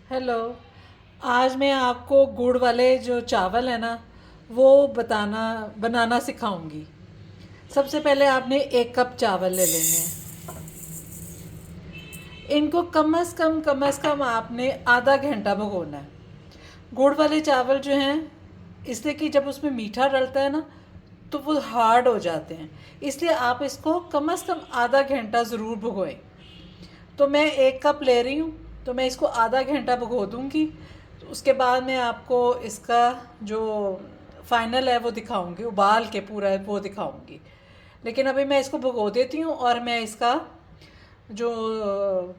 Hello. आज मैं आपको गुड़ वाले जो चावल है ना वो बनाना सिखाऊंगी। सबसे पहले आपने 1 कप चावल ले लेने हैं। इनको कम से कम आपने आधा घंटा भिगोना है। गुड़ वाले चावल जो हैं, इसलिए कि जब उसमें मीठा डलता है ना तो वो हार्ड हो जाते हैं, इसलिए आप इसको कम से कम आधा घंटा ज़रूर भिगोएं। तो मैं 1 कप ले रही हूँ, तो मैं इसको आधा घंटा भिगो दूँगी। तो उसके बाद मैं आपको इसका जो फाइनल है वो दिखाऊंगी, उबाल के पूरा वो दिखाऊंगी। लेकिन अभी मैं इसको भिगो देती हूँ और मैं इसका जो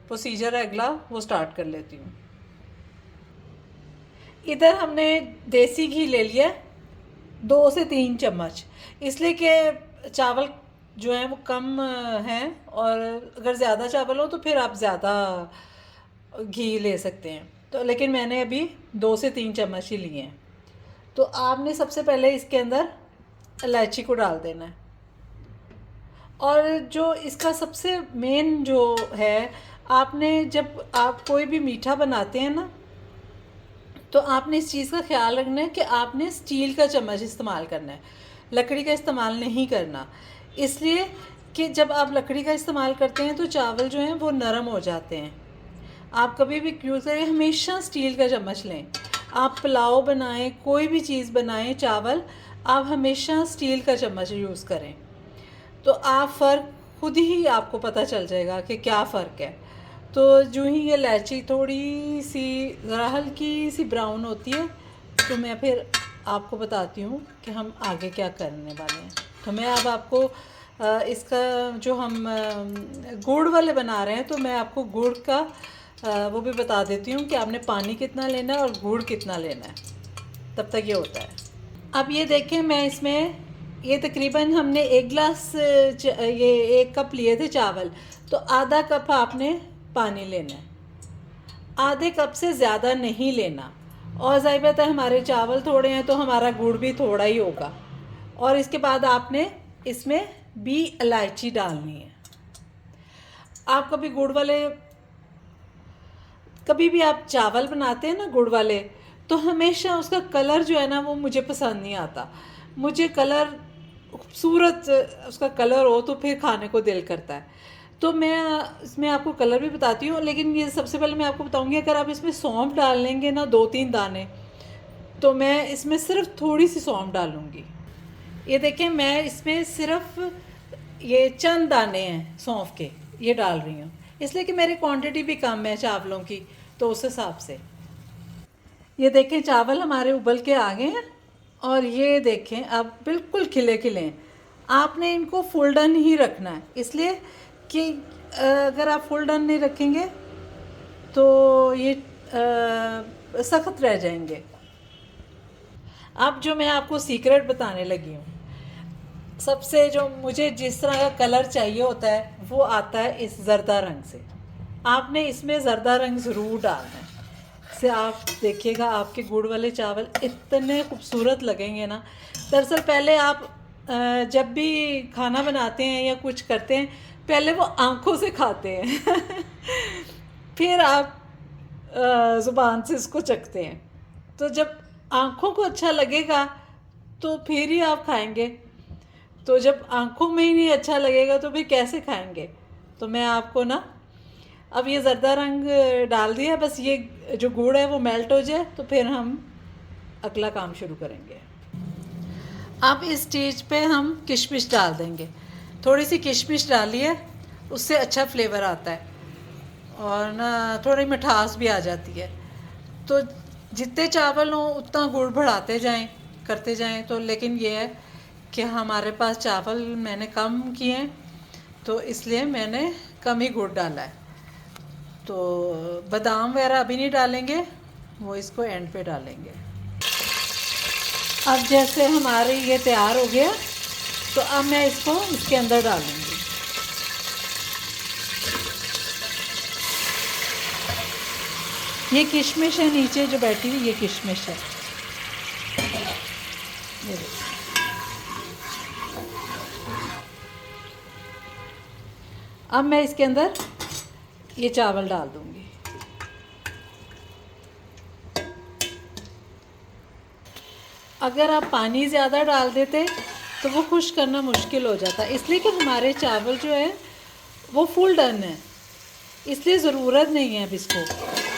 प्रोसीजर है अगला वो स्टार्ट कर लेती हूँ। इधर हमने देसी घी ले लिया 2 से 3 चम्मच, इसलिए कि चावल जो है वो कम हैं, और अगर ज़्यादा चावल हो तो फिर आप ज़्यादा घी ले सकते हैं। तो लेकिन मैंने अभी 2 से 3 चम्मच ही लिए हैं। तो आपने सबसे पहले इसके अंदर इलायची को डाल देना है। और जो इसका सबसे मेन जो है, आपने जब आप कोई भी मीठा बनाते हैं ना तो आपने इस चीज़ का ख्याल रखना है कि आपने स्टील का चम्मच इस्तेमाल करना है, लकड़ी का इस्तेमाल नहीं करना। इसलिए कि जब आप लकड़ी का इस्तेमाल करते हैं तो चावल जो हैं वो नरम हो जाते हैं। आप कभी भी यूज़ करें, हमेशा स्टील का चम्मच लें। आप पुलाव बनाएं, कोई भी चीज़ बनाएं, चावल, आप हमेशा स्टील का चम्मच यूज़ करें। तो आप फ़र्क खुद ही आपको पता चल जाएगा कि क्या फ़र्क है। तो जो ही ये इलायची थोड़ी सी ज़रा हल्की सी ब्राउन होती है तो मैं फिर आपको बताती हूँ कि हम आगे क्या करने वाले हैं। तो मैं अब आपको इसका जो हम गुड़ वाले बना रहे हैं तो मैं आपको गुड़ का वो भी बता देती हूँ कि आपने पानी कितना लेना है और गुड़ कितना लेना है। तब तक ये होता है। अब ये देखें, मैं इसमें ये तकरीबन हमने 1 गिलास ये 1 कप लिए थे चावल, तो आधा कप आपने पानी लेना है। आधे कप से ज़्यादा नहीं लेना। और ज़ाहिर बात है हमारे चावल थोड़े हैं तो हमारा गुड़ भी थोड़ा ही होगा। और इसके बाद आपने इसमें भी इलायची डालनी है। आप कभी भी आप चावल बनाते हैं ना गुड़ वाले, तो हमेशा उसका कलर जो है ना वो मुझे पसंद नहीं आता। मुझे कलर खूबसूरत उसका कलर हो तो फिर खाने को दिल करता है। तो मैं इसमें आपको कलर भी बताती हूँ, लेकिन ये सबसे पहले मैं आपको बताऊँगी, अगर आप इसमें सौंफ डाल लेंगे ना 2-3 दाने, तो मैं इसमें सिर्फ थोड़ी सी सौंफ डालूँगी। ये देखें, मैं इसमें सिर्फ ये चंद दाने हैं सौंफ के, ये डाल रही हूँ, इसलिए कि मेरी क्वांटिटी भी कम है चावलों की, तो उस हिसाब से। ये देखें, चावल हमारे उबल के आ गए हैं और ये देखें अब बिल्कुल खिले खिले हैं। आपने इनको फुल डन ही रखना है, इसलिए कि अगर आप फुल डन नहीं रखेंगे तो ये सख्त रह जाएंगे। अब जो मैं आपको सीक्रेट बताने लगी हूँ, सबसे जो मुझे जिस तरह का कलर चाहिए होता है वो आता है इस जर्दा रंग से। आपने इसमें जर्दा रंग ज़रूर डालना है। से आप देखिएगा आपके गुड़ वाले चावल इतने खूबसूरत लगेंगे ना। दरअसल पहले आप जब भी खाना बनाते हैं या कुछ करते हैं, पहले वो आँखों से खाते हैं फिर आप ज़ुबान से इसको चखते हैं। तो जब आँखों को अच्छा लगेगा तो फिर ही आप खाएंगे। तो जब आँखों में ही नहीं अच्छा लगेगा तो फिर कैसे खाएंगे। तो मैं आपको ना अब ये ज़र्दा रंग डाल दिया, बस ये जो गुड़ है वो मेल्ट हो जाए तो फिर हम अगला काम शुरू करेंगे। अब इस स्टेज पे हम किशमिश डाल देंगे। थोड़ी सी किशमिश डालिए, उससे अच्छा फ्लेवर आता है और ना थोड़ी मिठास भी आ जाती है। तो जितने चावल हों उतना गुड़ बढ़ाते जाएं, करते जाएं। तो लेकिन ये है कि हमारे पास चावल मैंने कम किए हैं तो इसलिए मैंने कम ही गुड़ डाला है। तो बादाम वगैरह अभी नहीं डालेंगे, वो इसको एंड पे डालेंगे। अब जैसे हमारे ये तैयार हो गया तो अब मैं इसको इसके अंदर डालूँगी। ये किशमिश है, नीचे जो बैठी हुई ये किशमिश है। ये अब मैं इसके अंदर ये चावल डाल दूँगी। अगर आप पानी ज़्यादा डाल देते तो वो खुश करना मुश्किल हो जाता, इसलिए कि हमारे चावल जो है वो फुल डन है, इसलिए ज़रूरत नहीं है अब इसको।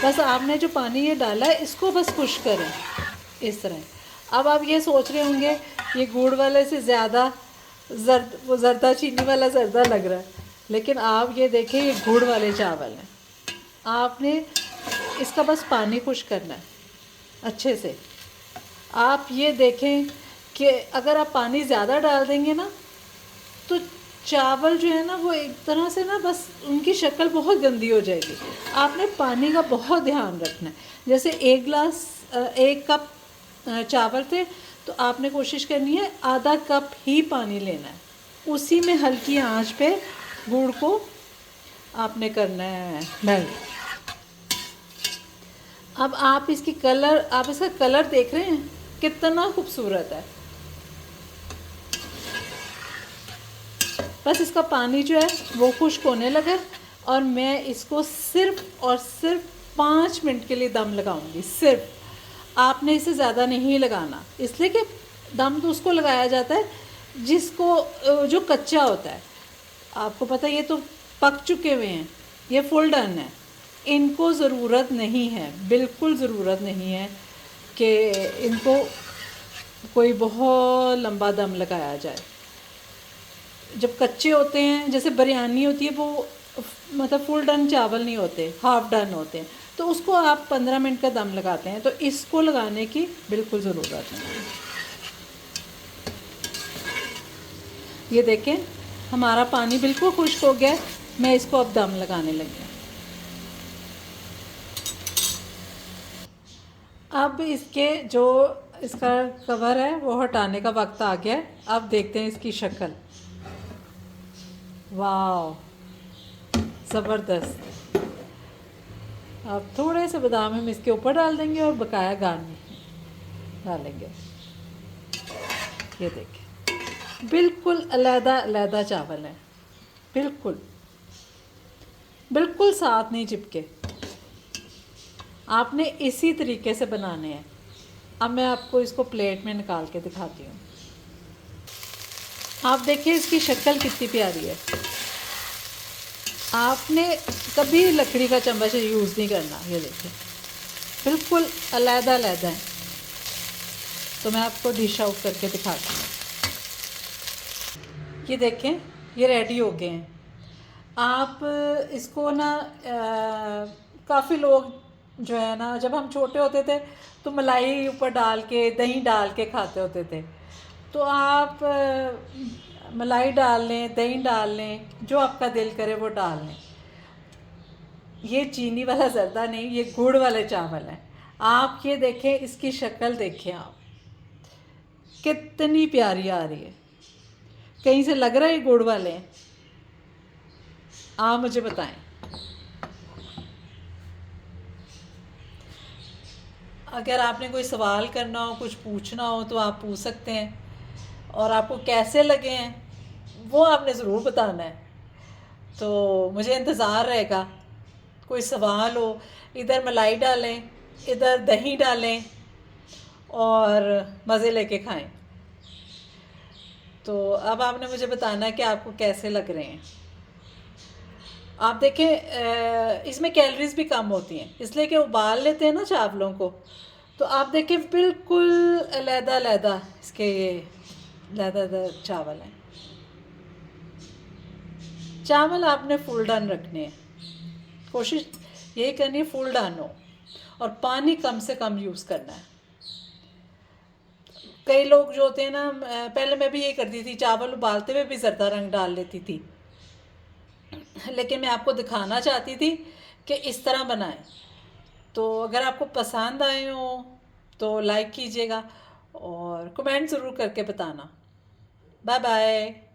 बस आपने जो पानी ये डाला है इसको बस खुश करें इस तरह। अब आप ये सोच रहे होंगे ये गुड़ वाले से ज़्यादा वो जर्दा चीनी वाला जर्दा लग रहा है, लेकिन आप ये देखें ये गुड़ वाले चावल हैं। आपने इसका बस पानी खुश करना है अच्छे से। आप ये देखें कि अगर आप पानी ज़्यादा डाल देंगे ना तो चावल जो है ना वो एक तरह से ना बस उनकी शक्ल बहुत गंदी हो जाएगी। आपने पानी का बहुत ध्यान रखना है। जैसे एक कप चावल थे तो आपने कोशिश करनी है आधा कप ही पानी लेना है, उसी में हल्की आंच पे गुड़ को आपने करना है मेल्ट। अब आप इसका कलर देख रहे हैं कितना खूबसूरत है। बस इसका पानी जो है वो खुश्क होने लगा और मैं इसको सिर्फ और सिर्फ 5 मिनट के लिए दम लगाऊंगी। सिर्फ, आपने इसे ज़्यादा नहीं लगाना, इसलिए कि दम तो उसको लगाया जाता है जो कच्चा होता है। आपको पता है ये तो पक चुके हुए हैं, ये फुल डन है। इनको ज़रूरत नहीं है, बिल्कुल ज़रूरत नहीं है कि इनको कोई बहुत लंबा दम लगाया जाए। जब कच्चे होते हैं, जैसे बिरयानी होती है, वो मतलब फुल डन चावल नहीं होते, हाफ डन होते हैं, तो उसको आप 15 मिनट का दम लगाते हैं। तो इसको लगाने की बिल्कुल ज़रूरत नहीं है। ये देखें हमारा पानी बिल्कुल खुश्क हो गया। मैं इसको अब दम लगाने लगी। अब इसका कवर है वो हटाने का वक्त आ गया है। अब देखते हैं इसकी शक्ल। वाह, ज़बरदस्त। अब थोड़े से बादाम हम इसके ऊपर डाल देंगे और बकाया गार्निश डालेंगे। ये देखिए बिल्कुल अलग-अलग चावल हैं, बिल्कुल बिल्कुल साथ नहीं चिपके। आपने इसी तरीके से बनाने हैं। अब मैं आपको इसको प्लेट में निकाल के दिखाती हूँ। आप देखिए इसकी शक्ल कितनी प्यारी है। आपने कभी लकड़ी का चम्मच यूज़ नहीं करना। ये देखिए बिल्कुल अलग-अलग है। तो मैं आपको डिश आउट करके दिखाती हूँ। ये देखें ये रेडी हो गए हैं। आप इसको ना काफ़ी लोग जो है ना, जब हम छोटे होते थे तो मलाई ऊपर डाल के, दही डाल के खाते होते थे। तो आप मलाई डाल लें, दही डाल लें, जो आपका दिल करे वो डाल लें। ये चीनी वाला जर्दा नहीं, ये गुड़ वाले चावल हैं। आप ये देखें, इसकी शक्ल देखें आप, कितनी प्यारी आ रही है। कहीं से लग रहा है ये गुड़ वाले हैं? आप मुझे बताएं। अगर आपने कोई सवाल करना हो, कुछ पूछना हो तो आप पूछ सकते हैं। और आपको कैसे लगे हैं वो आपने ज़रूर बताना है। तो मुझे इंतज़ार रहेगा। कोई सवाल हो, इधर मलाई डालें, इधर दही डालें और मज़े लेके खाएं। तो अब आपने मुझे बताना है कि आपको कैसे लग रहे हैं। आप देखें इसमें कैलोरीज भी कम होती हैं, इसलिए कि उबाल लेते हैं ना चावलों को। तो आप देखें बिल्कुल अलग-अलग इसके ये अलग चावल हैं। चावल आपने फुल डन रखने हैं, कोशिश यही करनी है फुल डन हो, और पानी कम से कम यूज़ करना है। कई लोग जो होते हैं ना, पहले मैं भी यही करती थी, चावल उबालते हुए भी जर्दा रंग डाल लेती थी, लेकिन मैं आपको दिखाना चाहती थी कि इस तरह बनाएं। तो अगर आपको पसंद आए हो तो लाइक कीजिएगा और कमेंट ज़रूर करके बताना। Bye bye.